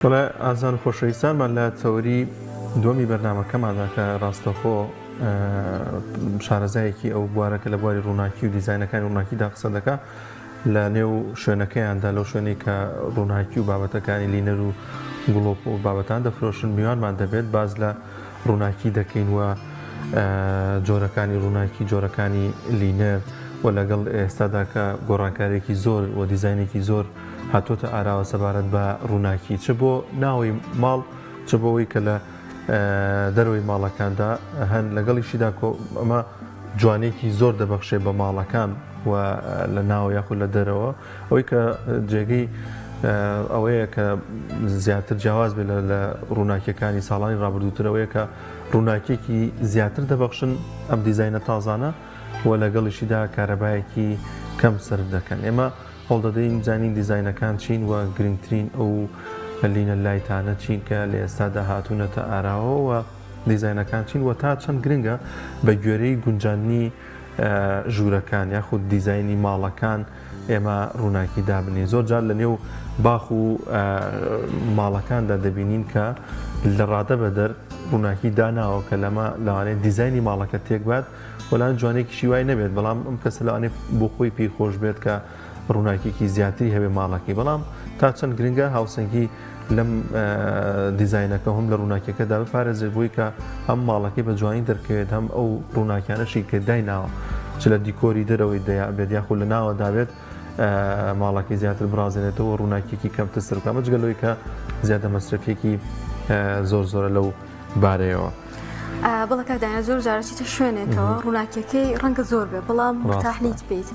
بەڵێ ئازان و خۆشەویستانمان لە تەوەری دووەمی بەرنامەکەماندا کە ڕاستەخۆ شارەزایەکی ئەو بوارەکە لە بواری ڕووناکی و دیزاینەکانی ڕووناکیدا قسە دەکا لە نێو شوێنەکەیاندا لەو شوێنەی کە ڕووناکی و بابەتەکانی لینەر و گڵۆپ و بابەتان دەفرۆشن میوانمان دەبێت باز لە ڕووناکی دەکەین وە جۆرەکانی ڕووناکی جۆرەکانی لینەر و لەگەڵ ئێستادا کە گۆڕانکارێکی زۆر و دیزاینێکی زۆر هاتوۆتە ئاراوە سەبارەت بە ڕووناکی چ بۆ ناوی ماڵ چ بۆەوەی کە لە دەرەوەی ماڵەکاندا هەن لەگەڵیشیدا ئەمە جوانێکی زۆر دەبەخشێ بە ماڵەکان و لە ناو یاخود لە دەرەوە ئەوەی کە جێگەی ئەوەیە کە زیاتر جیاواز بێت لە ڕووناکیەکانی ساڵانی ڕابردووترەوەیە کە ڕووناکیێکی زیاتر دەبەخشن ئەم دیزاینە تازانە و لەگەڵیشیدا کارەبایەکی کەم سەر دەکەن ئێمە هەڵ دەدەین زانین دیزاینەکان چین و گرنگترین ئەو لینە لایتانە چین کە لە ئێستادا هاتوونەتە ئاراوە و دیزاینەکان چین و تا چەند گرنگە بە گوێرەی گونجاندنی ژوورەکان یاخود دیزایانی ماڵەکان ئێمە ڕووناکی دابنێ زۆر جار لە نێو باخ و ماڵەکاندا دەبینین کە لە ڕادە بەدەر ڕووناکی داناوە کە لەمە لەوانێت دیزایانی ماڵەکە تێک بات وەلان جوانێکی شیوای نەبێت بەڵام ئەم کەسە لەوانێت بۆ خۆی پێی خۆش بێت کە ڕووناکیێکی زیاتری هەبێ ماڵەکەی بەڵام تا چەند گرنگە هاوسەنگی لەم دیزاینەکە هەم لە ڕووناکیەکەدا بپارێزێت بۆی کە هەم ماڵەکەی بە جوانی دەرکەوێت هەم ئەو ڕووناکیانەشی کە دایناوە چ لە دیکۆری دەرەوەی دەیابێت یاخود لە ناوە دابێت ماڵەکەی زیاتر برازێنێتەوە ڕووناکیێکی کەمتر سەرکە مەجگەلەوەی کە زیادە مەسرفێکی زۆر زۆرە لەو بارەیەوە. بەڵێ کاکدایە زۆر جارەچیتە شوێنێکەوە ڕووناکیەکەی ڕەنگە زۆر بێ بەڵام مرتاحنیت بێت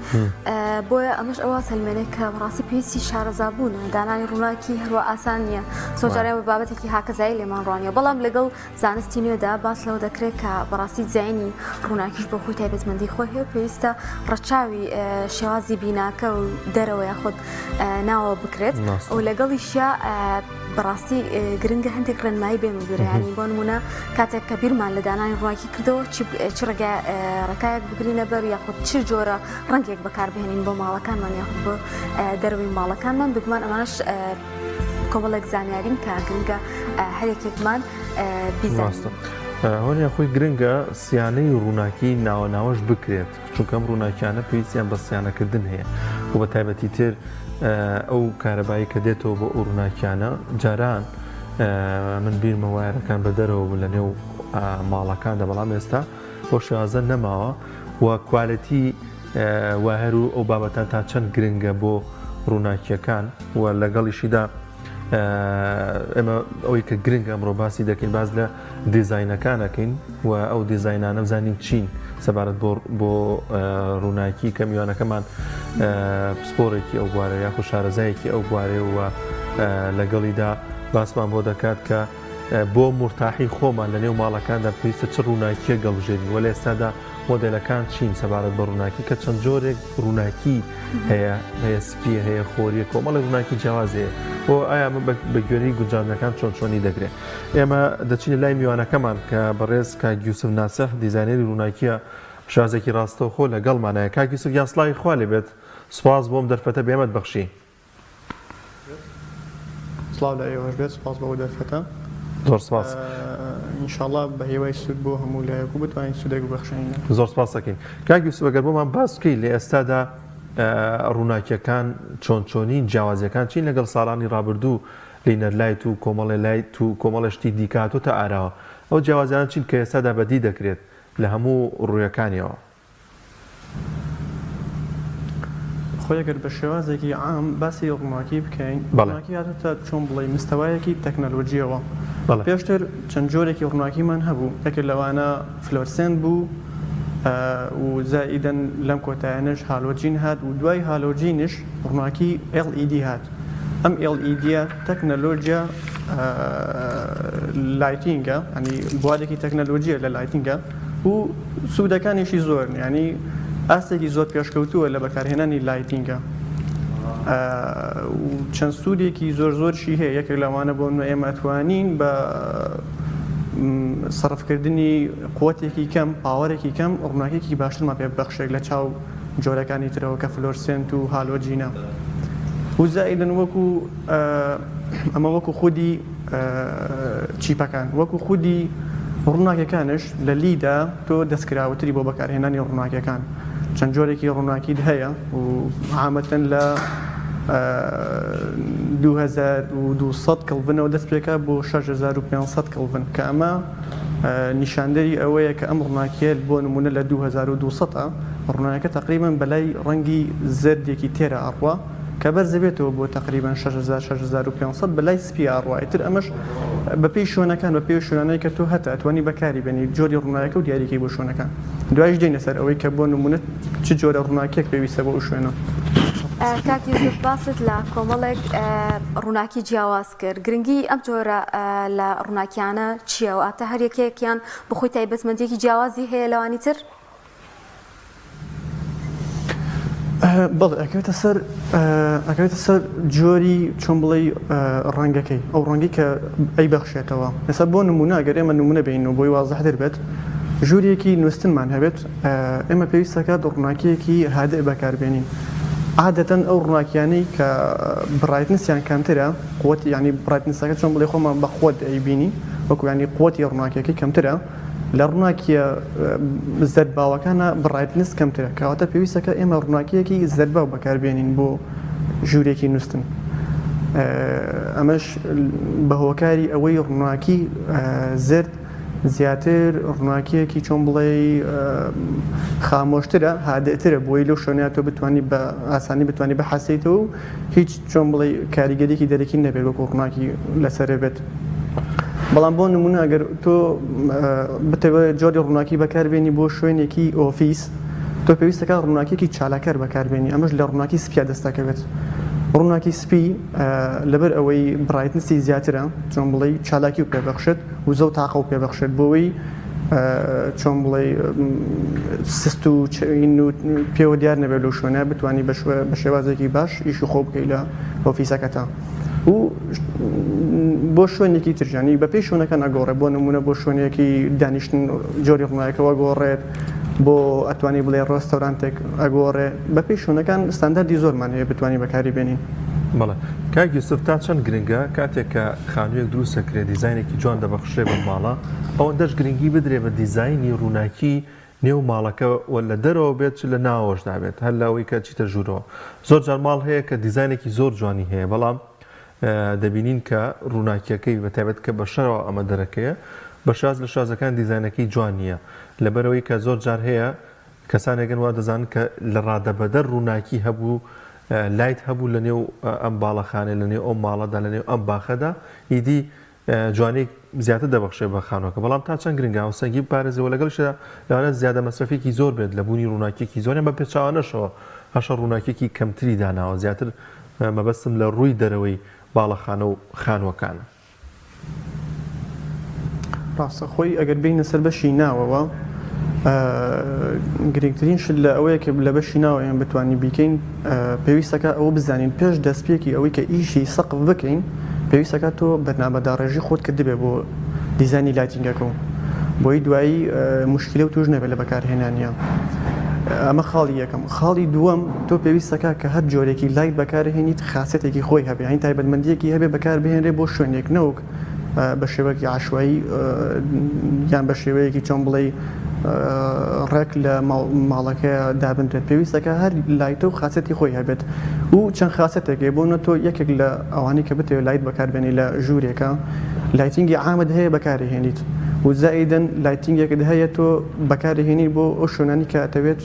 بۆیە ئەمەش ئەوە سەلمێنێک کە بەڕاستی پێویستی شارەزابوونە دانانی ڕووناکی هەروە ئاسان نییە سۆجارێ بابەتێکی هاکەزایی لێمان ڕوانیە بەڵام لەگەڵ زانستی نوێدا باس لەوە دەکرێت کە بەڕاستی دیزاینی ڕووناکیش بۆ خۆی تایبەتمەندی خۆی هەیە پێویستە ڕەچاوی شێوازی بیناکە و دەرەوە یاخود ناوە بکرێت و لەگەڵیشیا بەڕاستی گرنگە هەندێک ڕێنمایی بێن و گرایانی بۆ نمونە کاتێک کە بیرمان لە دانانی ڕووناکی کردەوە چ ڕێکایەک بگرینە بەر یاخود چ جۆرە ڕەنگێک بەکاربهێنین بۆ ماڵەکانمان یاخود بۆ دەروی ماڵەکانمان بگومان ئەمانش کۆمەڵێک زانیارین کە گرنگە هەرێکێکمان بیزانین. هۆنیان خۆی گرنگە سیانەی ڕووناکی ناوەناوەش بکرێت چونکە ئەم ڕووناکیانە پێویستیان بە سیانەکردن هەیە و بە تایبەتی تر ئەو کارەبایی کە دێتەوە بە ڕووناکیانە جاران من بیرمە وایەرەکان بە دەرەوە لە نێو ماڵەکاندا بەڵام ئێستا بۆ شێوازە نەماوە و کوالەتی واهەر و ئەو بابەتان تا چەند گرنگە بۆ ڕووناکیەکان و لەگەڵیشیدا ئێمە ئەوەی کە گرنگ ئەمڕۆ باسی دەکەین باز لە دیزاینەکانەکەین و ئەو دیزاینانە بزانین چین سەبارەت بۆ ڕووناکی کە میوانەکەمان پسپۆڕێکی ئەو بوارە یاخود شارەزایەکی ئەو بوارێ و لەگەڵیدا باسمان بۆ دەکات کە بۆ مرتاحی خۆمان لە نێو ماڵەکاندا پێویستە چ ڕووناکیە گەڵژێنی وە لە ئێستادا مۆدێلەکان چین سەبارەت بە ڕووناکی کە چەند جۆرێک ڕووناکی هەیە سپیە هەیە خۆریە کۆمەڵی ڕووناکی جیاوازەیە بۆ ئایا بە گوێرەی گونجاندنەکان چۆنی دەگرێت ئێمە دەچینە لای میوانەکەمان کە بەڕێز کاک یوسف ناسیح دیزاینەری ڕووناکیە شازێکی ڕاستەوخۆ لەگەڵمانەیە کاک یوسف گیان سڵاوی خوا لێبێت سوپاس بۆم دەرفەتە بێمەت بەخشی سڵاو لە ئێوەش بێت سوپاس بەوە دەرفەتە زۆر سپاس ئینشاءڵڵا بە هێوای سوود بۆ هەموو لایەکو بتوانین سوودێک ببەخشین زۆر سپاس دەکەین کاک یوسف ئەگەر بۆمان باس بکەی لە ئێستادا ڕووناکیەکان چۆنین جیاوازیەکان چین لەگەڵ ساڵانی ڕابردوو لینەر لایت و کۆمەڵی لایت و کۆمەڵشتی دیکاتۆتە ئاراوە ئەو جیاوازیان چین کە ئێستادا بەدی دەکرێت لە هەموو ڕوویەکانیەوە خۆیەگەر بە شێوازێکی عام باسی ڕووناکی بکەین ڕووناکی هاتوتە چۆن بڵێ مستەوایەکی تەکنەلۆجیەوە پێشتر چەند جۆرێکی ڕووناکیمان هەبوو یەکێک لەوانە فلۆرسێنت بوو و زائیدەن لەم کۆتایانش هالۆجین هات و دوای هالۆجینش ڕووناکی LED هات ئەم LEDە تەکنەلۆجیا لایتینگە ینی بوارێکی تەکنەلۆجیە لە لایتینگە و سوودەکانیشی زۆر ینی ئاستێکی زۆر پێشکەوتووە لە بەکارهێنانی لایتینگە چەند سوودێکی زۆرشی هەیە یەکێک لەوانە بۆ ئێمە ئەتوانین بە سەرفکردنی قوتێکی کەم پاوەرێکی کەم ڕووناکیێکی باشترمان پێ بەخشێک لە چاو جۆرەکانی ترەوە کە فلۆرسێنت و هالۆجینە و زائیدەن وەکو ئەمە وەکو خودی چیپەکان وەکو خودی ڕووناکیەکانش لە لیدا تۆ دەستکراوەتری بۆ بەکارهێنانی ڕووناکیەکان چەند جۆرێکی ڕووناکیت هەیە و عامەتەن لە 2200 کڵڤنەوە دەست پێکا بۆ 6500 کڵڤن کە ئەمە نیشاندەری ئەوەیە کە ئەم ڕووناکیە بۆ نمونە لە 2200 ڕووناکە تقریبا بەلای ڕەنگی زەردێکی تێرە ئەڕوا کە بەرزەبێتەوە بۆ تقریبا 6500 بەلای سپی ئاڕوایتر ئەمەش بەپێی شوێنەکان بە پێی شوێنانەی کە تۆ هەتا ئەتوانی بەکاری بێنی جۆری ڕووناکە و دیاریکەی بۆ شوێنەکان دوایش دێنە سەر ئەوەی کە بۆ نمونە چ جۆرە ڕووناکیەک پێویستە بۆ شوێنە. کاکی زۆر باست لە کۆمەڵێک ڕووناکی جیاواز کرد گرنگی ئەم جۆرە لە ڕووناکیانە چییە و ئاتە هەر یەکەیەکیان بخۆی تایبەتمەندێکی جیاوازی هەیە لەوانی تر؟ بەڵێ ئەکەوێتە سەر جۆری چۆن بڵێ ڕەنگەکەی ئەو ڕەنگی کە ئەی بەخشێتەوە ئێستا بۆ نمونە ئەگەر ئێمە نمونە بین و بۆی وازەحتر بێت ژوورێکی نووسنمان هەبێت ئێمە پێویستەکە ڕووناکیەکی هادئ بەکاربێنین عادەتەن ئەو ڕووناکیانەی کە بڕایتنسیان کەمترە قوت ینی بڕایتنسەکە چۆن بڵێ خۆمان بە خۆت ئەیبینی وەکو ینی قوتی ڕووناکیەکەی کەمترە لە ڕووناکیە زەرباوەکانە بڕایتنس کەمترە کەواتە پێویستەکە ئێمە ڕووناکیەکی زەرباو بەکاربێنین بۆ ژوورێکی نووسن ئەمەش بە هۆکاری ئەوەی ڕووناکی زرد زیاتر ڕووناکیەکی چۆن بڵێ خامۆشترە هادئترە بۆی لەو شوێنەیە تۆ بتوانانی بە ئاسانی بتوانانی بەحەسیتەوە و هیچ چۆن بڵێ کاریگەریەکی دەرەکی نەبێت وەکو ڕووناکی لەسەرە بێت. بەڵام بۆ نمونە ئەگەر تۆ بتەوێت جۆری ڕووناکی بەکاربێنی بۆ شوێنێکی ئۆفیس تۆ پێویستەکە ڕووناکیەکی چالاکار بەکاربێنی ئەمەش لە ڕووناکی سپیا دەستەکەوێت ڕووناکی سپی لەبەر ئەوەی بڕایتنسی زیاترە چۆن بڵێ چالاکی و پێبەخشێت و زەو تاقە و پێبەخشێت بۆەوەی چۆن بڵێ سست و پێوە دیار نەبێت لەو شوێنە بتوانانی بە شێوازێکی باش ئیش و خۆ بکەی لە ئۆفیسەکەتە و بۆ شوێنێکی ترجانی بە پێی شوێنەکە نەگۆڕێ بۆ نمونە بۆ شوێنێکی دانیشتن جۆری ڕووناکەوە گۆڕێت بۆ ئەتوانی بڵێ ڕێستۆرانتێک ئەگۆڕێ بە پێی شوێنەکان ستانداردی زۆرمان هەیە بتوانانی بەکاری بێنین. بەڵێ کاک یوسف تا چەند گرنگە کاتێک کە خانوویەک دروستەکرێت دیزاینێکی جوان دەبەخشێ بە ماڵە ئەوەندەش گرنگی بدرێ بە دیزاینی ڕووناکی نێو ماڵەکە لە دەرەوە بێت لە ناوەشدا بێت هەر لەوەی کە چیتە ژوورەوە زۆر جار ماڵ هەیە کە دیزاینێکی زۆر جوانی هەیە بەڵام دەبینین کە ڕووناکیەکەی بەتایبەت کە بە شەرەوە ئەمە دەرەکەیە بە شاز لە شازەکان دیزاینەکەی جوان نییە لەبەرەوەی کە زۆر جار هەیە کەسانێکگەن وا دەزانن کە لە ڕادەبەدەر ڕووناکی هەبوو لایت هەبوو لە نێو ئەم باڵەخانێ لە نێو ئەو ماڵەدا لە نێو ئەم باخەدا ئیدی جوانێک زیاتر دەبەخشێ بە خانووەکە بەڵام تا چەند گرنگە و سەنگی پارێزەوە لەگەڵشدا لەوانە زیادە مەسرفێکی زۆر بێت لە بوونی ڕووناکیێکی زۆریان بە پێچاوانەشەوە هەشە ڕووناکیێکی کەمتری داناوە زیاتر مەبەستم لە ڕووی دەرەوەی باڵەخانە و خانووەکانە. ڕاستە خۆی ئەگەر بینە سەر بەشی ناوەوە گرنگترین شت لە ئەوەیە کە لە بەشی ناوە ئێمە بتوانین بیکەین پێویستەکە ئەوە بزانین پێش دەستپێکی ئەوەی کە ئیشی سەقف بکەین پێویستەکە تۆ بەرنامەداڕێژی خۆت کرد دەبێت بۆ دیزانی لایتینگەکە بۆی دوایی مشکلە و توش نەبێت لە بەکارهێنانیە. ئەمە خاڵی یەکەم. خاڵی دووەم تۆ پێویستەکە کە هەر جۆرێکی لایت بەکارهێنیت خاصەتێکی خۆی هەبێ هەین تایبەتمەندیەکی هەبێ بەکاربهێنرێ بۆ شوێنێک نەوەک بە شێوەیەکی عاشوایی یان بە شێوەیەکی چۆن بڵێ ڕێک لە ماڵەکە دابنرێت پێویستەکە هەر لایتە و خاصەتی خۆی هەبێت و چەند خاصەتێکی بۆنە تۆ یەکێک لە ئەوانی کە بتێ لایت بەکاربێنی لە ژوورێکە لایتینگی عامد هەیە بەکارهێنیت و زائیدەن لایتینگێکت هەیە تۆ بەکارهێنی بۆ ئەو شوێنانی کە ئەتەوێت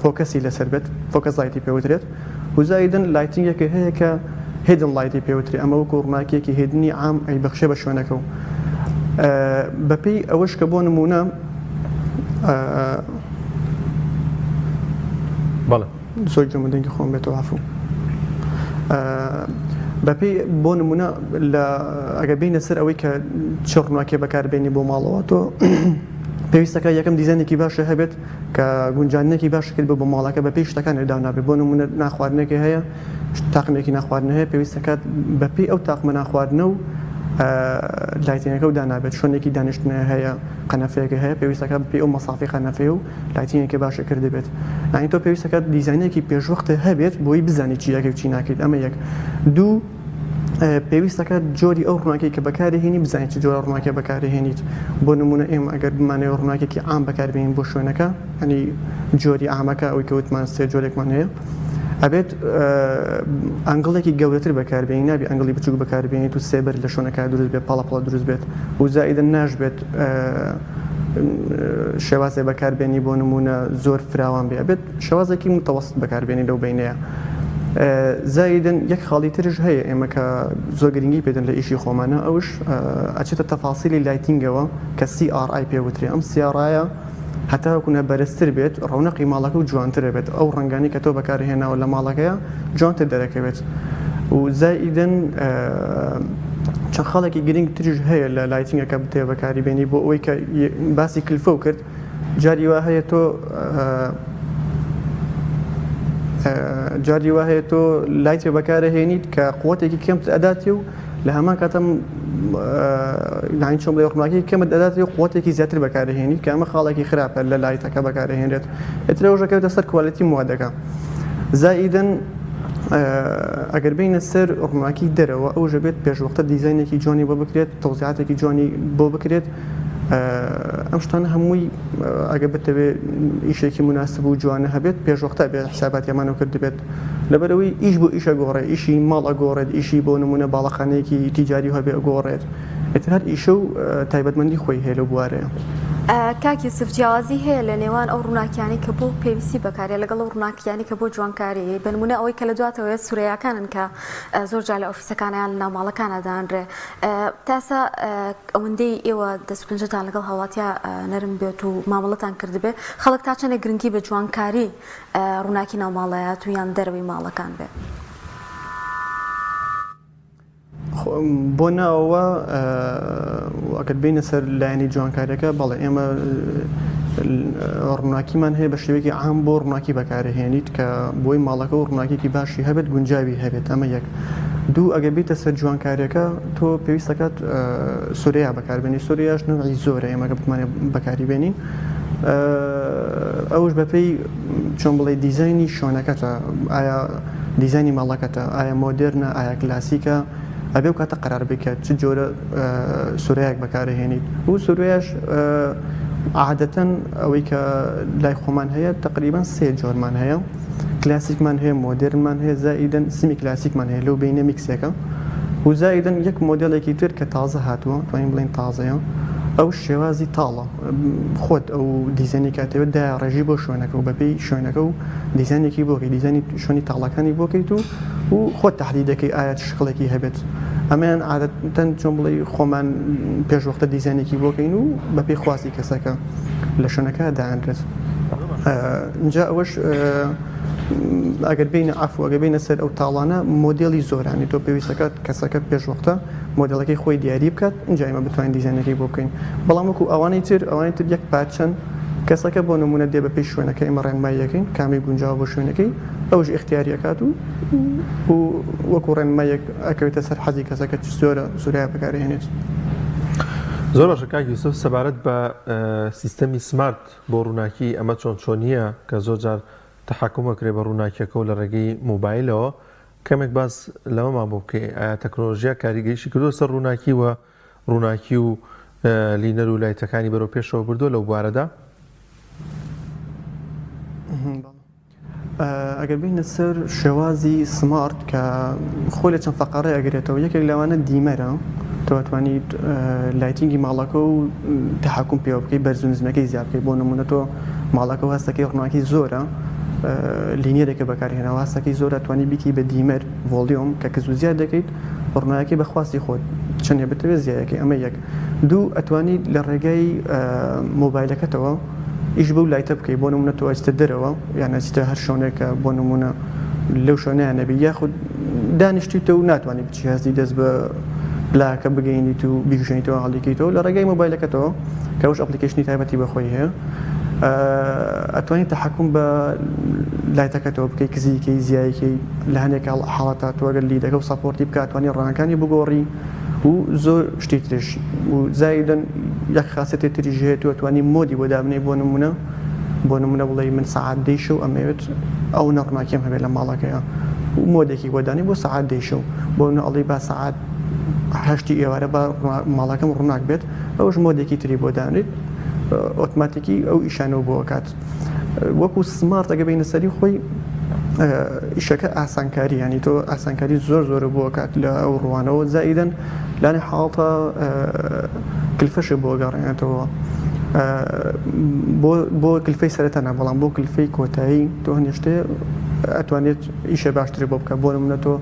فۆکەسی لەسەر بێت فۆکەس لایتی پێوترێت و زائیدەن لایتینگێکی هەیە کە هێدن لایتی پێوتری ئەمە وەکو ڕووناکیەکی هێدنی عام ئەی بەخشێ بە شوێنەکە و بەپێی ئەوەش کە بۆ نمونە بەڵێ زۆر جمودەنگی خۆم بێتەوە عەفو بەپێی بۆ نمونە لە ئەگەر بینە سەر ئەوەی کە چ ڕووناکیە بەکاربێنی بۆ ماڵەوە تۆ پێویستەکە یەکەم دیزاینێکی باشە هەبێت کە گونجانێکی باش کرد بۆ ماڵەکە بەپێی شتەکان لەدا نابێت بۆ نمونە ناخواردنێکی هەیە تاقمێکی ناخواردن هەیە پێویستەکە بەپێی ئەو تاقمە ناخواردنە و لایتینەکە و دانابێت شوێنێکی دانیشتنە هەیە قەنەفەیەکی هەیە پێویستەکە بپێی ئەو مەسافی قەنەفەیە و لایتینێکی باشە کرد دەبێت ئەنی تۆ پێویستەکە دیزاینێکی پێشوەختە هەبێت بۆی بزانی چی یەکێک چی ناکەیت ئەمە یەک دوو پێویستەکە جۆری ئەو ڕووناکیی کە بەکارهێنی بزانین چ جۆرە ڕووناکیە بەکارهێنیت بۆ نمونە ئێمە ئەگەر بمانەوە ڕووناکێکی عام بەکاربێنین بۆ شوێنەکە هەنی جۆری ئامەکە ئەوەی کەوتمان سێ جۆرێکمان هەیە ئەبێت ئەنگڵێکی گەورەتر بەکاربێنی نابی ئەنگڵی بچووک بەکاربێنیت و سێبەر لە شوێنەکە دروست بێت پەڵەپڵە دروست بێت و زائیدەن ناشبێت شێوازێ بەکاربێنی بۆ نمونە زۆر فراوان بێ ئەبێت شێوازێکی متەوەسط بەکاربێنی لەو بینەیە زائیدەن یەک خاڵی ترش هەیە ئێمە کە زۆر گرنگی پێدەن لە ئیشی خۆمانە ئەوش ئەچێتە تەفاسیلی لایتینگەوە کە CRI پێوترێ ئەم CRI هەتا وەکوونە بەرزتر بێت ڕەونەقی ماڵەکە و جوانترە بێت ئەو ڕەنگانی کە تۆ بەکارهێناوە لە ماڵەکەیە جوانتر دەرەکەوێت و زائیدەن چەند خاڵێکی گرنگ ترش هەیە لە لایتینگەکە بتێ بەکاری بێنی بۆ ئەوەی کە باسی کلفە و کرد جاری وا هەیە تۆ جاری وا هەیە تۆ لایت بەکارهێنیت کە قووەتێکی کەمت ئەداتی و لە هەمان کاتەم لاین چۆن بڵێ ڕووناکی کەمت ئەداتی و قووەتێکی زیاتر بەکارهێنیت کە ئەمە خاڵێکی خراپە لە لایتەکە بەکارهێنرێت ئێتر ئەوژەکەوتە سەر کوالیتی موادەکە زائیدەن ئەگەر بینە سەر ڕووناکی دەرەوە ئەوژە بێت پێشوەختە دیزاینێکی جوانی بۆ بکرێت تەوزیعاتێکی جوانی بۆ بکرێت ئەم شتانە هەمووی ئەگە بتەوێت ئیشێکی مناسب و جوانە هەبێت پێشوەختە بێت حساباتیامانەوە کرد بێت لەبەرەوەی ئیش بۆ ئیشە گۆڕێت ئیشی ماڵ ئەگۆڕێت ئیشی بۆ نمونە باڵەخانەیەکی تیجاری هەبێ ئەگۆڕێت ئێتر هەر ئیشە و تایبەتمەندی خۆی هەیە لەو بوارەیە کاکی یوسف جیاوازی هەیە لە نێوان ئەو ڕووناکیانی کە بۆ پێویستی بەکارێ لەگەڵ ئەو ڕووناکیانی کە بۆ جوانکاری بنمونە ئەوەی کە لە دواتەوەی سوورەیەکانن کە زۆر جا لە ئۆفیسەکانیان لە ناوماڵەکانە دانرێ تاسە ئەوەندەی ئێوە دەستپنجتان لەگەڵ هاوڵاتیا نەرم بێت و مامەڵەتان کردبێ خەڵک تا چەندێک گرنگی بە جوانکاری ڕووناکی ناوماڵەیەت و یان دەرەوەی ماڵەکان بێ بۆ ناوەوە ئەگەر بینە سەر لایەنی جوانکاریەکە بەڵێ ئێمە ڕووناکیمان هەیە بە شێوەیەکی عام بۆ ڕووناکی بەکارهێنیت کە بۆی ماڵەکە و ڕووناکیێکی باشی هەبێت گونجاوی هەبێت ئەمە یەک دوو ئەگەر بیتە سەر جوانکاریەکە تۆ پێویستەکەات سوریا بەکاربێنی سوریاش نوعی زۆرە ئێمەگە بتمانێت بەکاری بێنین ئەوش بەپێی چۆن بڵێ دیزایانی شوێنەکەتە ئایا دیزایانی ماڵەکەتە ئایا مۆدرنە ئایا کلاسیکە ئەبێ و کاتە قەرار بکات چ جۆرە سوورەیەک بەکارهێنیت و سوورەیەش عادەتەن ئەوەی کە لای خۆمان هەیە تقریبان سێ جۆرمان هەیە کلاسیکمان هەیە مۆدرنمان هەیە زائیدەن سمی کلاسیکمان هەیە لەو بینە میکسێکە و زائیدەن یەک مۆدێڵێکی تر کە تازە هاتووە توانین بڵین تازەیە ئەو شێوازی تاڵە خۆت ئەو دیزایانی کاتەوە دا ڕێژی بۆ شوێنەکە و بەپێی شوێنەکە و دیزایانێکی بۆکەی دیزایانی شوێنی تاڵەکانی بۆکەیت و خۆت تەحلیل دەکەی ئایا شکڵێکی هەبێت ئەمەیان عادەتەن چۆن بڵێ خۆمان پێشوەختە دیزایانێکی بۆکەین و بەپێی خواستی کەسەکە لە شوێنەکە داهێنرێت اینجا ئەوەش ئەگەر بینە ئەفو ئەگەر بینە سەر ئەو تاڵانە مۆدێڵی زۆرانی تۆ پێویستەکە کەسەکە پێشوەختە مۆدلەکەی خۆی دیاری بکات اینجا ئێمە بتوانین دیزایانەکەی بۆ بکەین بەڵام وەکو ئەوانەی تر یەک پارچەند کەسەکە بۆ نمونە دێ بە پێی شوێنەکە ئێمە ڕێنمایی یەکەین کامی گونجاوە بۆ شوێنەکەی ئەوش اختیاریەکات و وەکو ڕێنمایەک ئەکەوێتە سەر حەزی کەسەکە چ زۆرە سووریا بەکارهێنێت زۆر باشە کاک یوسف سەبارەت بە سیستەمی سمارت بۆ ڕووناکی ئەمە چۆنیە کە زۆر جار تەحکومەکرێ بە ڕووناکیەکە و لە ڕێگەی موبایلەوە کەمێک باس لەمەمان بۆ بکەی ئایا تەکنۆلۆژیا کاریگەریشی کردو سەر ڕووناکی وە ڕووناکی و لینەر و لایتەکانی بەرەو پێشەوە بردو لەو بوارەدا ئەگەر بینە سەر شێوازی سمارت کە خۆی لە چەند فەقەڕێ ئەگرێتەوە یەکێک لەوانە دیمەرە توانیت لایتینگی ماڵەکە و تەحکوم پێوە بکەی بەرز و نزمەکەی زیاد بکەی بۆ نمونە تۆ ماڵەکە و هەستەکەی ڕووناکی زۆرە لینیەرێکە بەکارهێنەوە هەستەکەی زۆرە توانی بیکی بە دیمەر ڤۆلیۆم کە کەس و زیاد دەکەیت ڕووناکی بەخواستی خۆت چەندێ بتەوێت زیادەکەی ئەمە یەک دوو ئەتوانیت لە ڕێگەی مۆبایلەکەتەوە ئیش بەو لایتە بکەی بۆ نمونە تۆ ئەچتە دەرەوە یان ئەچتە هەر شوێنێکە بۆ نمونە لەو شوێنەیە نەبی یاخود دانیشتیتە و ناتوانانی بچی هەستی دەست بە پلاکە بگەینیت و بیگوشێنیتەوە هەڵیکەیتەوە لە ڕێگەی مۆبایلەکەتەوە کە ئەوش ئەپلیکیشنی تایبەتی بەخۆی هەیە ئەتوانیت تەحکوم بە لایتەکەتەوە بکەی کزیکەی زیایکەی لە هەندێک حاڵەتە تۆگەر لیدەکە و ساپۆرتی بکات توانی ڕەنەکانی بگۆڕی و زۆر شتی ترش و زایدەن یەک خاصێتی تریژ هەیە تو ئەتوانی مۆدی بۆ دابنێ بۆ نمونە بڵێ من سەعات دەیشە و ئەمەوێت ئەو نەڕناکیم هەبێت لە ماڵەکەیە مۆدێکی وەدانی بۆ سەعات دەیشە و بۆ ئەڵی با سەعات هەشتی ئێوارە بە ماڵەکەم ڕووناک بێت ئەوش مۆدێکی تری بۆ دانێت ئۆتۆماتیکی ئەو ئیشانەوە بۆ کات وەکو سمارت ئەگە بینە سەری خۆی ئیشەکە ئاسانکاری ینی تۆ ئاسانکاری زۆر بۆ کات لە ئەو ڕوانەوە زائیدەن لانێ حاڵتە کلفەشە بۆ گەڕێنێتەوە بۆ کلفەی سەرەتانە بەڵام بۆ کلفەی کۆتایی تۆ هەنیشتێ ئەتوانێت ئیشە باشتر بۆ بکە بۆ نمونە تۆ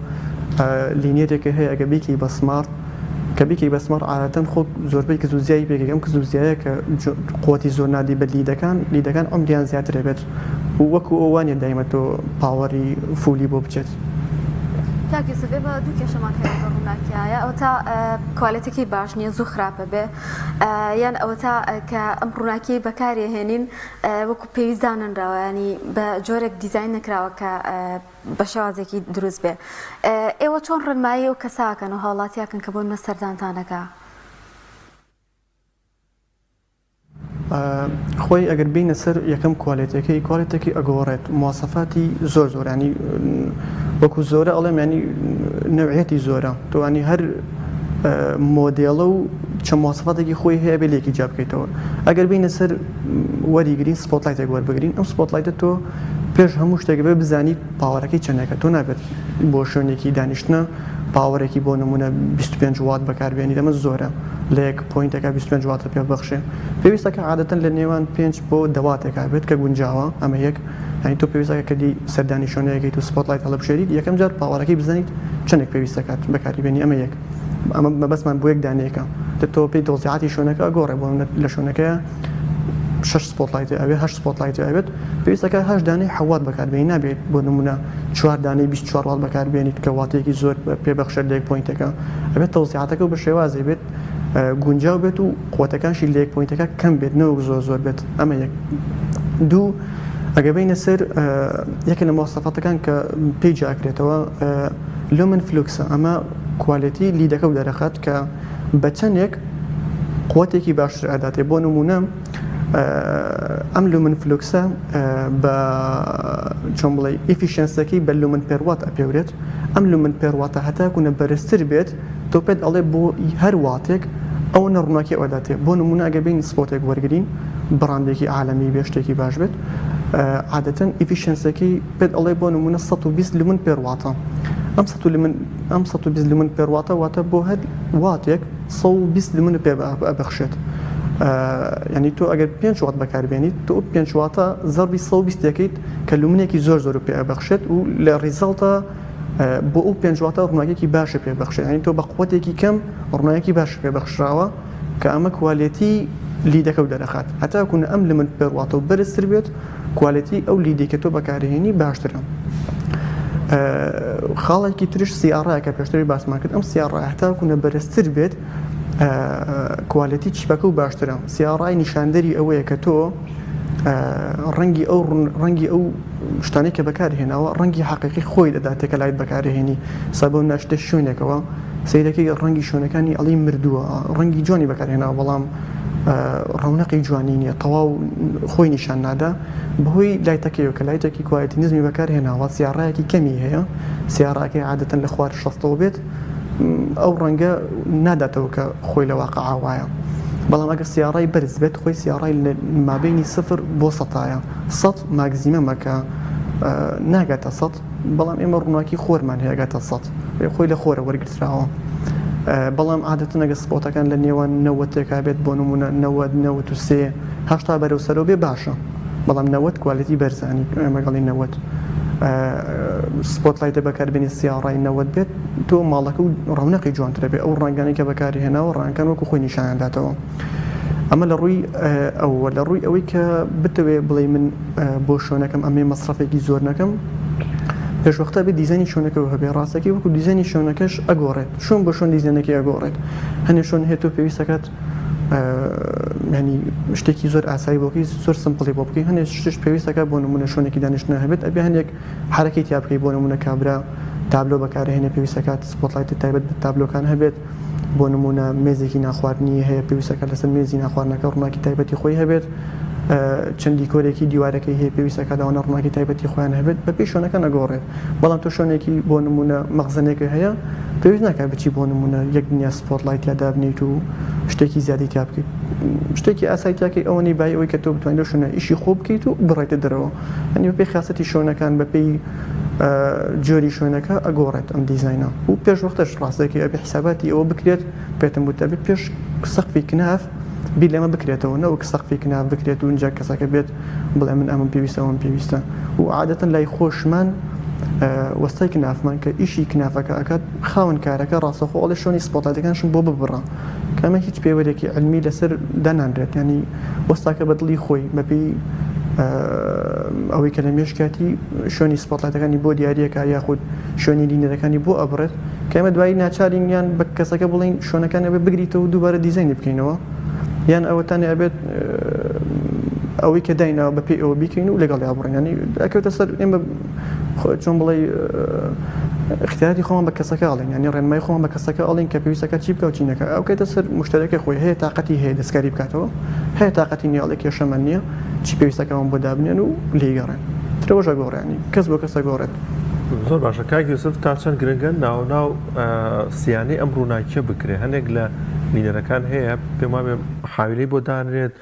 لینیەتێکە هەیە ئەگە بیکی بە سمارت کە بیکی بە سمارت عادەتەن خۆ زۆربەی کە زوزیایی پێکەکەم کە زوزیایە کە قوتی زۆر نادی بە لیدەکان ئەمریان زیاتر بێت وەکو ئەوانە دایمە تۆ پاوەری فولی بۆ بچێت. کاکی سبێ بە دوو کێشەمان هەیە بە ڕووناکیایە ئەو تا کوالێتێکی باش نییە زوو خراپە بێ یان ئەوە تا کە ئەم ڕووناکی بەکارێهێنین وەکو پێویستدانراوە ینی بە جۆرێک دیزاین نەکراوە کە بە شێوازێکی دروست بێ ئێوە چۆن ڕێنمایی و کەساکەن و هاوڵاتیاکەن کە بۆن مە سەردانتانەکە؟ خۆی ئەگەر بینە سەر یەکەم کوالێتێکی ئەگۆڕێت مواصفاتی زۆرانی وەکو زۆرە ئەڵێم ینی نەوعەتی زۆرە تۆوانی هەر مۆدێڵە و چەند مواصفاتێکی خۆی هەیە بێ لێکی جا بکەیتەوە ئەگەر بینە سەر وەریگرین سپۆتلایتێک وەربگرین ئەم سپۆتلایتە تۆ پێش هەموو شتێک بێ بزانیت پاوەڕەکەی چەندێکە تۆ نابێت بۆ شوێنێکی دانیشتنە پاوەڕێکی بۆ نمونە 25 وات بەکاربیێنی دەمە زۆرە لە یەک پۆینتەکە 25 واتە پێ بەخشێ پێویستەکە عادەتەن لە نێوان 5 بۆ 10 واتێکا بێت کە گونجاوە ئەمە یەک ینی تۆ پێویستەکە کە دی سەردانی شوێنەیەکەیت و سپۆتلایت هەڵە بشێریت یەکەم جار پاوەڕەکەی بزانیت چەندێک پێویستەکات بەکاریبێنی ئەمە یەک ئەمە مەبەستمان بۆ یەک دانەیەەکە تۆ پێی دۆزیعاتی شوێنەکە گۆڕێ بۆ لە شوێنەکەیە 6 سپۆتلایت ئەوێ 8 سپۆتلایت ئەوێت پێویستەکە 8 دانەی حەوات بەکاربێنی نابێت بۆ نمونە 4 دانەی 24 وات بەکاربێنیت کە واتێکی زۆر پێبەخشێت لە یەک پۆینتەکە ئەبێت تەوزیعاتەکە بە شێوازی بێت گونجاو بێت و قوتەکانشی لە یەک پۆینتەکە کەم بێت نەوە زۆر بێت ئەمە یەک دوو ئەگە بینە سەر یەکە لە مواصفاتەکان کە پێی جاکرێتەوە لومن فلوکسە ئەمە کوالێتی لیدەکە و دەرەخات کە بە چەندێک قوتێکی باشتر ئەداتێ بۆ نمونە ئەم لومن فلوکسە بە چۆن بڵێ ئیفیشنسەکەی بە لومن پێروات ئەپێورێت ئەم لومن پێرواتە هەتاکوونە بەرزتر بێت تۆ پێت ئەڵێ بۆ هەر واتێک ئەو نەڕووناکی ئەوەداتێ بۆ نمونە ئەگە بین سپۆتێک وەرگین بڕاندێکی عالەمی بێ شتێکی باش بێت عادەتەن ئیفیشنسەکەی پێت ئەڵێ بۆ نمونە 120 لومن پێرواتە ئەم 120 لومن پێرواتە واتە بۆ هەر واتێک 120 لومن پێ بەخشێت ینی تۆ ئەگەر 5 وات بەکاربێنیت تۆ 5 واتە زەربی 120 دەکەیت کە لومنێکی زۆر پێ بەخشێت و لە ڕیزڵتە بۆ ئەو 5 واتە ڕووناکیێکی باشە پێ بەخشێت ینی تۆ بە قوتێکی کەم ڕووناکیی باش پێ بەخشراوە کە ئەمە کوالێتی لیدەکە و دەرەخات هەتاکوونە ئەم لمن پێڕواتە و بەرزتر بێت کوالێتی ئەو لیدی کە تۆ بەکارهێنی باشترە. خاڵێکی ترش سیارڕایە کە پێشتری باسمان کرد ئەم سیارڕای هەتاکوونە بەرزتر بێت کوالێتی چیپەکە و باشترە سیارڕای نیشاندەری ئەوەیە کە تۆ ڕەنگی ئەو شتانەی کە بەکارهێناوە ڕەنگی حەقیقی خۆی دەداتێکە لایت بەکارهێنی سەبە ناشتە شوێنێکەوە سیرەکەی ڕەنگی شوێنەکانی ئەڵی مردووە ڕەنگی جوانی بەکارهێناوە بەڵام ڕەونەقی جوانی نییە تەواو خۆی نیشان نادا بەهۆی لایتەکەیەوە کە لایتێکی کوالێتی نزمی بەکارهێناوە سیارڕایەکی کەمی هەیە سیارڕاکەی عادەتەن لە خوار 60 بێت ئەو ڕەنگە ناداتەوە کە خۆی لە واقع وایە بەڵام ئەگەر سیارڕای بەرز بێت خۆی سیارڕای لە مابینی 0 بۆ 100ە 100 ماگزیمەمەکە ناگاتە 100 بەڵام ئێمە ڕووناکی خۆرمان هەیەگاتە 100 خۆی لە خۆرە وەرگرتراوە بەڵام عادەتەن ئەگە سپۆتەکان لە نێوان 90 بێت بۆ نمونە 93 هەشتا بەرەو سەرەوە بێ باشە بەڵام 90 کوالێتی بەرزانی ئەمەگەڵی 90 سپۆتلایتە بەکاربێنی سیارڕای 90 بێت تۆ ماڵەکە و ڕەونەقی جوانترە بێ ئەو ڕەنگانی کە بەکاری هێناوە ڕەنگەکان وەکو خۆی نیشانەداتەوە ئەمە لە ڕووی ئەوە لە ڕووی ئەوەی کە بتەوێ بڵێ من بۆ شوێنەکەم ئەمێ مەسرەفێکی زۆر نەکەم پێشوەختە بێ دیزانی شوێنەکەەوە هەبێ ڕاستەکەی وەکو دیزانی شوێنەکەش ئەگۆڕێت شوێن بۆ شوێن دیزانەکەی ئەگۆڕێت هەنێ شوێن هێت و پێویستەکەت ینی شتێکی زۆر ئاسایی بۆکەی زۆر سمپڵی بۆ بکەی هەنێ شتش پێویستەکە بۆ نمونە شوێنێکی دانیشتنە هەبێت ئەبێ هەندێک حرەکەی تیا بکەی بۆ نمونە کابرا تابلۆ بەکارهێنێ پێویستەکات سپۆتلایتی تایبەت بە تابلۆکان هەبێت بۆ نمونە مێزێکی ناخواردنی هەیە پێویستەکە لەسەر مێزی ناخواردنەکە ڕووناکی تایبەتی خۆی هەبێت چەند دیکۆرێکی دیوارەکەی هەیە پێویستە کەداوانە ڕووناکی تایبەتی خۆیان هەبێت بە پێی شوێنەکە نەگۆڕێت بەڵام تۆ شوێنێکی بۆ نمونە مەخزنێکە هەیە پێویست ناکات بچی بۆ نمونە یەک دنیا سپۆتلایت یادا بنیت و شتێکی زیادی تیا بکەیت شتێکی ئاساییتاکەی ئەوەی بای ئەوەی کە تۆ بتوانیت شوێنە ئیشی خۆ بکەیت و بڕێتە دەرەوە ئەنی بە پێی خاصەتی شوێنەکان بە پێی جۆری شوێنەکە ئەگۆڕێت ئەم دیزاینە و پێش وەختەش ڕاستەکە ئەبێ حساباتی ئەوە بکرێت پێتم وتە بێت پێش سەقفی کناف بیر لەمە بکرێتەوە نەوەک سەقفی کناف بکرێت و اینجا کەسەکە بێت بڵێ من ئەمە پێویستە ئەوم پێویستە و عادەتەن لای خۆشمان وەستای کنافمان کە ئیشی کنافەکە ئەکات خاون کارەکە ڕاستەخۆ ئەڵێ شوێنی سپۆتاتەکانشم بۆ ببڕە کەمە هیچ پێوەرێکی علمی لەسەر دانانرێت ینی وەستاکە بەدڵی خۆی بەپێی ئەوەی کە لە مێشکاتی شوێنی سپۆتلایتەکانی بۆ دیارریەکە یاخود شوێنی لینەرەکانی بۆ ئەبڕێت کەمە دوایی ناچارینیان بە کەسەکە بڵین شوێنەکان ئەبێ بگریتەوە دووبارە دیزاینی بکەینەوە یان ئەوەتان ئەبێت ئەوەی کە داینەوە بە پێی ئەوە بیکەین و لەگەڵ یابڕێنانی ئەکەوتە سەر ئێمە چۆن بڵێ اختیاری خۆمان بە کەسەکە ئەڵێن ینی ڕێنمای خۆمان بە کەسەکە ئەڵین کە پێویستەکە چی بکە و چینەکە ئەو کەیتە سەر مشتەرەکە خۆی هەیە تااقەتی هەیە دەستکاری بکاتەوە هەیە تااقەتی نیاڵێک کێشەمە نییە چی پێویستەکەەوە بۆ دابنێن و لێگەڕێن ترەوەژە گۆڕیانی کەس بۆ کەسە گۆڕێت زۆر باشە کاک یوسف تا چەند گرنگە ناو سیانی ئەم ڕووناکیە بکرێ هەندێک لە لینەرەکان هەیە پێم وایە حاویلەی بۆ دانرێت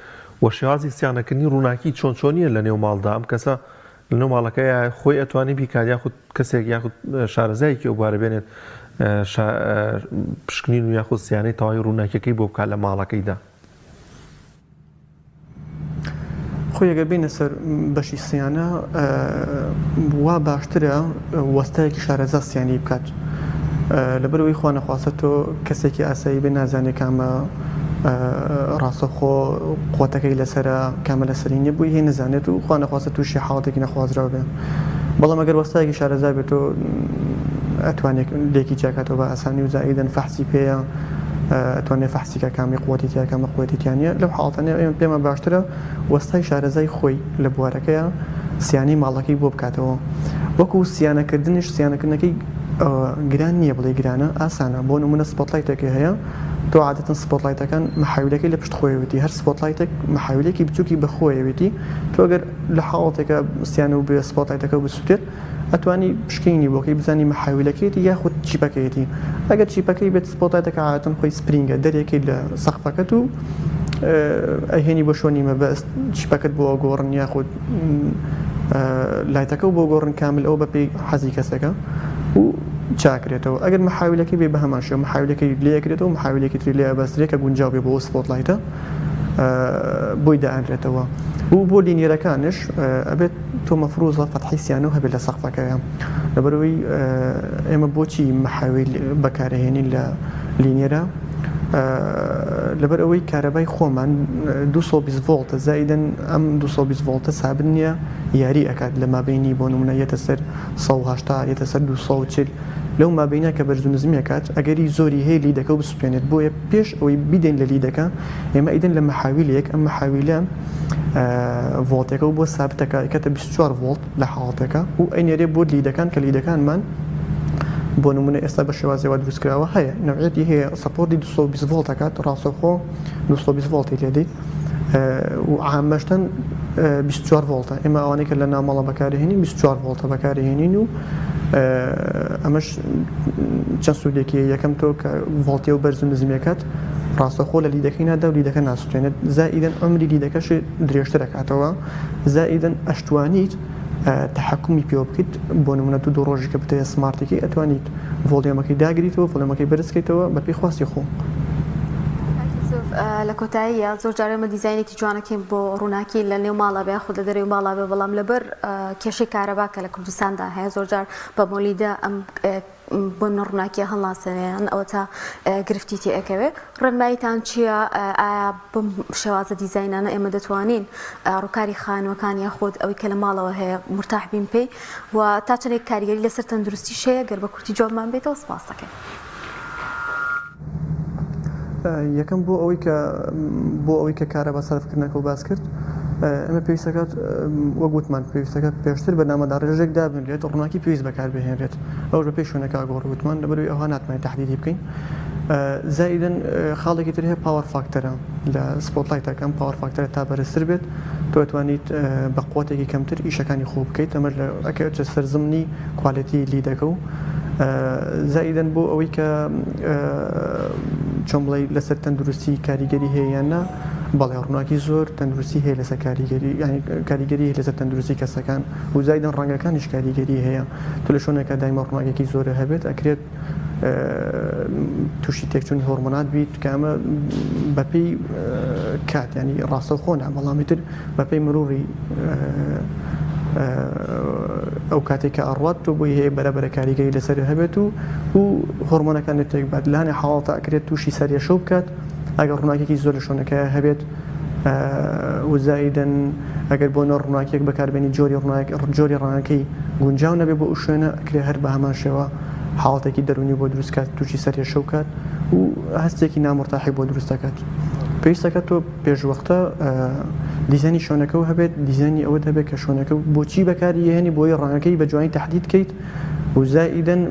وە شێوازی سیانەکردنی ڕووناکی چۆنچۆنیە لە نێو ماڵدا ئەم کەسە لە نێو ماڵەکەی خۆی ئەتوانی بیکات یاخود کەسێک یاخود شارەزایەکی ئەو بوارە بێنێت پشکنین و یاخود سیانەی تەواوی ڕووناکیەکەی بۆ بکات لە ماڵەکەیدا خۆی ئەگەر بینە سەر بەشی سیانە وا باشترە وەستایەکی شارەزا سیانی بکات لەبەرەوەی خوا نەخواستە تۆ کەسێکی ئاسایی بێ نازانێت کامە ڕاستەخۆ قوتەکەی لەسرە کامە لەسەری نیە بووی هی نەزانێت و خوا نەخواستە تووشی حاڵەتێکی نەخوازراوە بێ بەڵام ئەگەر وەستایەکی شارەزا بێت تۆ ئەتوانێت لێکی چاکاتەوە بە ئاسانی و زائیدەن فەحسی پێیە ئەتوانێت فەحسیکە کامی قوتی تیا کامە قوتیتیانە لەو حاڵەتانە ئێمە پێمە باشترە وەستای شارەزای خۆی لە بوارەکەیە سیانی ماڵەکەی بۆ بکاتەوە وەکو سیانەکردنیش سیانەکردنەکەی گران نییە بڵێ گرانە ئاسانە بۆ نمونە سپۆتلایتێکی هەیە تۆ عادەتەن سپۆتلایتەکان مەحاویلەکەی لە پشت خۆیەوێتی هەر سپۆتلایتێک مەحاویلێکی بچووکی بەخۆیەوێتی تۆ ئەگەر لە حاڵەتێکە سیانە و بێ سپۆتلایتەکە بسووتێت ئەتوانی پشکینی بۆکەی بزانی مەحاویلەکەیەتی یاخود چیپەکەیەتی ئەگەر چیپەکەی بێت سپۆتلایتەکە عادەتەن خۆی سپرینگە دەرێکی لە سەقفەکەت و ئەهێنی بۆ شوێنی مەبەست چیپەکەت بۆ گۆڕن یاخود لایتەکە و بۆ گۆڕن کامل ئەو بەپێی حەزی کەسەکە و چاکرێتەوە ئەگەر مەحاویلەکەی بێ بە هەمان شێوە مەحاویلەکەی لێکرێتەوە مەحاویلێکی تری لێ ئەبەسترێت کە گونجاو بێ بۆ سپۆتلایتە بۆی دائەنرێتەوە و بۆ لینیرەکانش ئەبێت تۆ مەفروزە فەتحی سیانە و هەبێت لە سەقفەکەیە لەبەرەوەی ئێمە بۆچی مەحاویل بەکارهێنین لە لینیرە لەبەر ئەوەی کارەبای خۆمان 220 ڤۆڵتە زائیدەن ئەم 220 ڤۆڵتە سابن نییە یاری ئەکات لە مابینی بۆ نمونە یەتە سەر 180 یەتە سەر 240 لەو مابینە کە بەرز و نزمیەکات ئەگەری زۆری هەیە لیدەکە و بسوپێنێت بۆیە پێش ئەوەی بیدەین لە لیدەکە ئێمە ئیدەن لە مەحاویلێک ئەم مەحاویلە ڤۆڵتەکە و بۆ سابتەکە کەتە 24 ڤۆڵت لە حاڵەتەکە و ئەینێرێ بۆ لیدەکان کە لیدەکانمان بۆ نمونە ئێستا بە شێوازەوە دروستکراوە هەیە نەوعەتی هەیە سەپۆرتی 220 ڤۆڵتەکات ڕاستەخۆ 220 ڤۆڵتی لێدەیت و عامەشتەن 24 ڤۆڵتە ئێمە ئەوانەی کە لە ناوماڵە بەکارهێنین 24 ڤۆڵتە بەکارهێنین و ئەمەش چەند سوودێکی یەکەم تۆ کە ڤۆڵتی و بەرز و نزمیەکەت ڕاستەخۆ لە لیدەکەی نادا و لیدەکە ناسووتێنێت زائیدەن ئەمری لیدەکەش درێژتر دەکاتەوە زائیدەن ئەشتوانیت تحکمی پێ بکەیت بۆ نمونە دوو ڕۆژێکە بتەیە سمارتێکی ئەتوانیت ڤۆڵیۆمەکەی داگریتەوە ڤۆڵیۆمەکەی بەرزکەیتەوە بە پێی خواستی خۆ لە کۆتاییە زۆر جارێ ئێمە دیزاینێکی جوانەکەین بۆ ڕووناکی لە نێو ماڵە بێ خود لە دەرەوەی ماڵا بێ بەڵام لەبەر کێشەی کارەباکە لە کوردستاندا هەیە زۆر جار بە مۆلیدا ئەم بۆ منە ڕووناکیە هەڵناسەوێن ئەوە تا گرفتی تێ ئەەکەوێ ڕێنماییتان چییە ئایا بم شێوازە دیزاینانە ئێمە دەتوانین ڕووکاری خانوەکان یاخود ئەوەی کە لە ماڵەوە هەیە مرتاح بین پێی و تا چەندێک کاریگەری لەسەر تەندروستی شەیە گەر بە کورتی جوابمان بێتەوە سپاس دەکەین یەکەم بۆ ئەوەی کە کارە بە سەرفکردنەکە و باس کرد ئەمە پێویستەکەات وەگوتمان پێویستەکە پێشتر بەنامەدا ڕێژێک دابنرێت ڕووناکی پێویست بەکار بهێنرێت ئەو لە پێی شوێنەکە گۆڕوتمان لەبەروی ئەوها ناتوانێت تحدیدی بکەین زائیدەن خاڵێکی تر هەیە پاوەر فاکتەرە لە سپۆتلایتەکەم پاوەڕ فاکتەرە تا بەرزتر بێت تۆ دەتوانیت بە قوتێکی کەمتر ئیشەکانی خۆ بکەیت ئەمە ئەکەوێتە سەرزمنی کوالەتی لیدەکە و زائیدەن بۆ ئەوەی کە چۆن بڵێ لەسەر تەندروستی کاریگەری هەیە نا بەڵێ ڕووناکی زۆر تەندروستی هەیە لەسەر کاریگەری ینی کاریگەری هەیە لەسەر تەندروستی کەسەکان و زائیدەن ڕەنگەکانیش کاریگەری هەیە تۆ لە شوێنێکە دایمە ڕووناکێکی زۆرە هەبێت ئەکرێت تووشی تێکچوونی هۆرمۆنات بیت کە ئەمە بەپێی کات ینی ڕاستە خۆنا بەڵامی تر بەپێی مروری ئەو کاتێک کە ئەڕات تۆ بۆی هەیە بەرەبەرە کاریگەری لەسەر هەبێت و هۆرمۆنەکان تێک بات لانێ حاڵاتە ئەکرێت تووشی سەرێشە بکات ئەگەر ڕووناکێکی زۆر لە شوێنەکە هەبێت وزائیدەن ئەگەر بۆ نەڕ ڕووناکێک بەکاربێنی جۆری ڕووناکەی گونجاو نەبێ بۆ ئەو شوێنە ئەکرێ هەر بە هەمان شێوە حاڵاتێکی دەرونی بۆ دروست کات تووشی سەرێشە بکات و هەستێکی نامۆرتاحی بۆ دروست دەکات پێویستەکە تۆ پێشوەختە دیزانی شوێنەکە و هەبێت دیزانی ئەوە هەبێت کە شوێنەکە بۆچی بەکاری هێنی بۆی ڕووناکەی بە جوانی تەحدید بکەیت و زائیدەن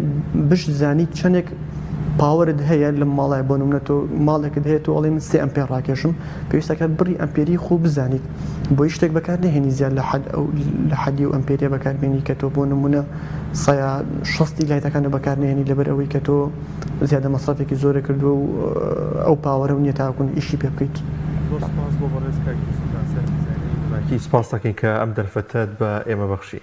بشزانیت چەندێک پاوەرت هەیە لە ماڵای بۆ نمونە تۆ ماڵێکت هەیە تۆ ئەڵێ من 3 ئەمپێر ڕاکێشم پێویستەکە بڕی ئەمپێری خۆ بزانیت بۆی شتێک بەکار نهێنی زیاد لە حەدی و ئەمپێریە بەکاربێنی کە تۆ بۆ نمونە 60 لایتەکانە بەکارنهێنی لەبەر ئەوەی کە تۆ زیادە مەصرفێکی زۆرە کردو و ئەو پاوەرە و نییە تاکون ئیشی پێ بکەیت. سپاس دەکەین کە ئەم دەرفەتت بە ئێمە بەخشی.